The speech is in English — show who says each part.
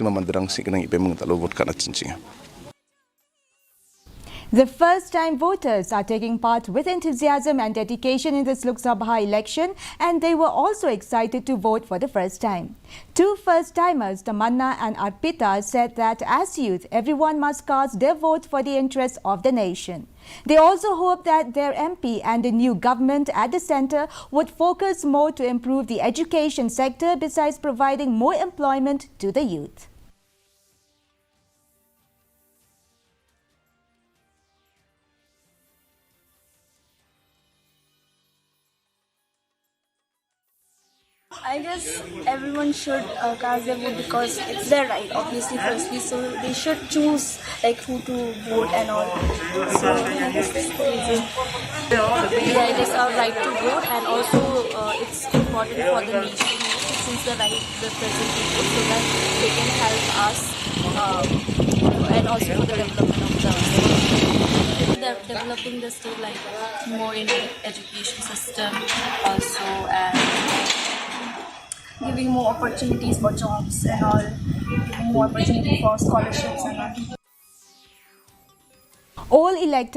Speaker 1: Mamandrang sikanang ipemang talubot ka na chinchinga.
Speaker 2: The first-time voters are taking part with enthusiasm and dedication in this Lok Sabha election, and they were also excited to vote for the first time. Two first-timers, Tamanna and Arpita, said that as youth, everyone must cast their vote for the interests of the nation. They also hope that their MP and the new government at the centre would focus more to improve the education sector besides providing more employment to the youth.
Speaker 3: I guess everyone should cast their vote because it's their right, obviously, firstly. So they should choose like who to vote and all. So I guess that's the reason. Yeah, it is our right to vote, and also it's important for the nation since the present people, so that they can help us and also for the development of the state. Developing the state like more in the education system also, and giving more opportunities for jobs and all, giving more opportunity for scholarships and all.
Speaker 2: All elected